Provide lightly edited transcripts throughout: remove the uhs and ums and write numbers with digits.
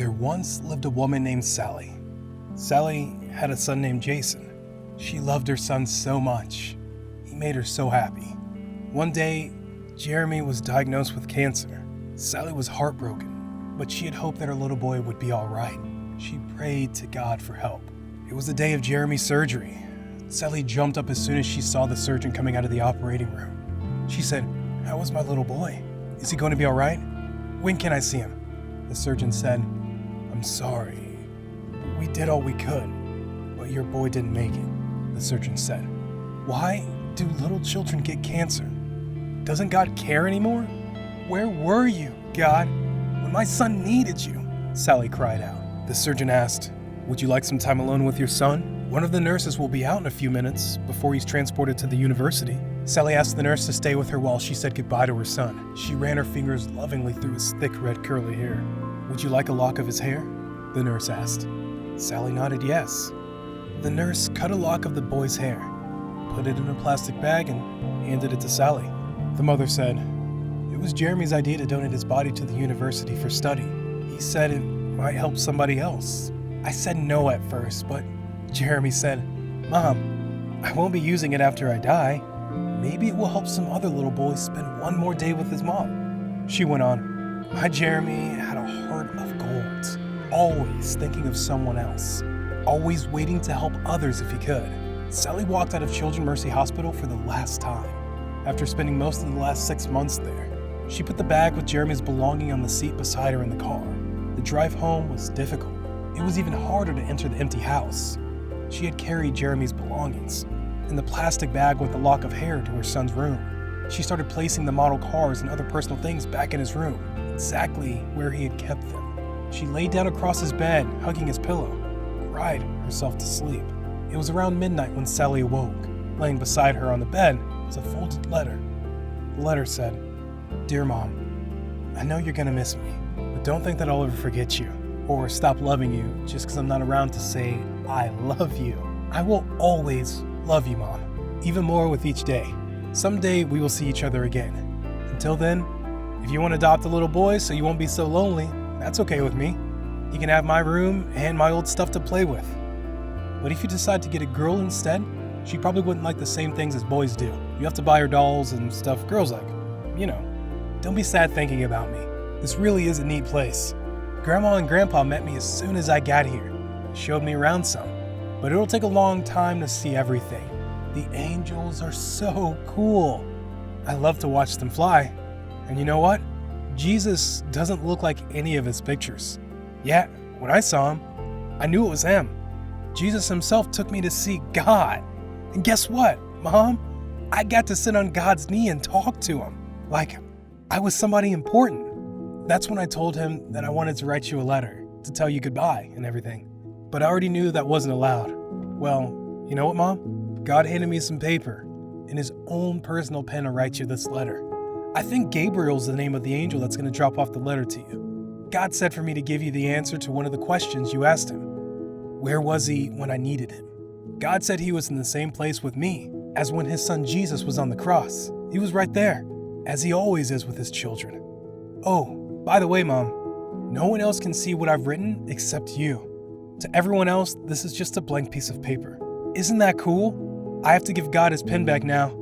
There once lived a woman named Sally. Sally had a son named Jason. She loved her son so much. He made her so happy. One day, Jeremy was diagnosed with cancer. Sally was heartbroken, but she had hoped that her little boy would be all right. She prayed to God for help. It was the day of Jeremy's surgery. Sally jumped up as soon as she saw the surgeon coming out of the operating room. She said, "How is my little boy? Is he going to be all right? When can I see him?" The surgeon said, "I'm sorry. We did all we could, but your boy didn't make it," the surgeon said. "Why do little children get cancer? Doesn't God care anymore? Where were you, God, when my son needed you?" Sally cried out. The surgeon asked, "Would you like some time alone with your son? One of the nurses will be out in a few minutes before he's transported to the university." Sally asked the nurse to stay with her while she said goodbye to her son. She ran her fingers lovingly through his thick red curly hair. "Would you like a lock of his hair?" the nurse asked. Sally nodded yes. The nurse cut a lock of the boy's hair, put it in a plastic bag, and handed it to Sally. The mother said, "It was Jeremy's idea to donate his body to the university for study. He said it might help somebody else. I said no at first, but Jeremy said, 'Mom, I won't be using it after I die. Maybe it will help some other little boy spend one more day with his mom.'" She went on, "My Jeremy had a heart of gold, always thinking of someone else, always waiting to help others if he could." Sally walked out of Children's Mercy Hospital for the last time. After spending most of the last 6 months there, she put the bag with Jeremy's belongings on the seat beside her in the car. The drive home was difficult. It was even harder to enter the empty house. She had carried Jeremy's belongings in the plastic bag with the lock of hair to her son's room. She started placing the model cars and other personal things back in his room, exactly where he had kept them. She laid down across his bed, hugging his pillow, cried herself to sleep. It was around midnight when Sally awoke. Laying beside her on the bed was a folded letter. The letter said, "Dear Mom, I know you're gonna miss me, but don't think that I'll ever forget you or stop loving you just because I'm not around to say I love you. I will always love you, Mom, even more with each day. Someday we will see each other again. Until then, if you want to adopt a little boy so you won't be so lonely, that's okay with me. You can have my room and my old stuff to play with. But if you decide to get a girl instead, she probably wouldn't like the same things as boys do. You have to buy her dolls and stuff girls like. Don't be sad thinking about me. This really is a neat place. Grandma and Grandpa met me as soon as I got here. They showed me around some, but it'll take a long time to see everything. The angels are so cool. I love to watch them fly. And you know what? Jesus doesn't look like any of his pictures. Yet, when I saw him, I knew it was him. Jesus himself took me to see God. And guess what, Mom? I got to sit on God's knee and talk to him like I was somebody important. That's when I told him that I wanted to write you a letter to tell you goodbye and everything. But I already knew that wasn't allowed. Well, you know what, Mom? God handed me some paper in his own personal pen to write you this letter. I think Gabriel's the name of the angel that's going to drop off the letter to you. God said for me to give you the answer to one of the questions you asked him. Where was he when I needed him? God said he was in the same place with me as when his son Jesus was on the cross. He was right there, as he always is with his children. Oh, by the way, Mom, no one else can see what I've written except you. To everyone else, this is just a blank piece of paper. Isn't that cool? I have to give God his pen back now.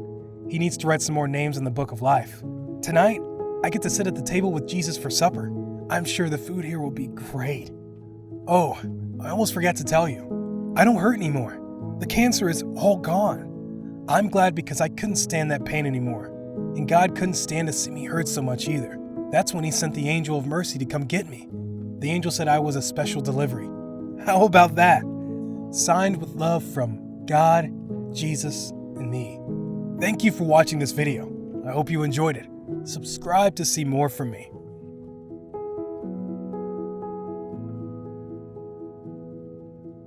He needs to write some more names in the book of life. Tonight, I get to sit at the table with Jesus for supper. I'm sure the food here will be great. Oh, I almost forgot to tell you. I don't hurt anymore. The cancer is all gone. I'm glad because I couldn't stand that pain anymore. And God couldn't stand to see me hurt so much either. That's when he sent the angel of mercy to come get me. The angel said I was a special delivery. How about that? Signed with love from God, Jesus, and me. Thank you for watching this video. I hope you enjoyed it. Subscribe to see more from me.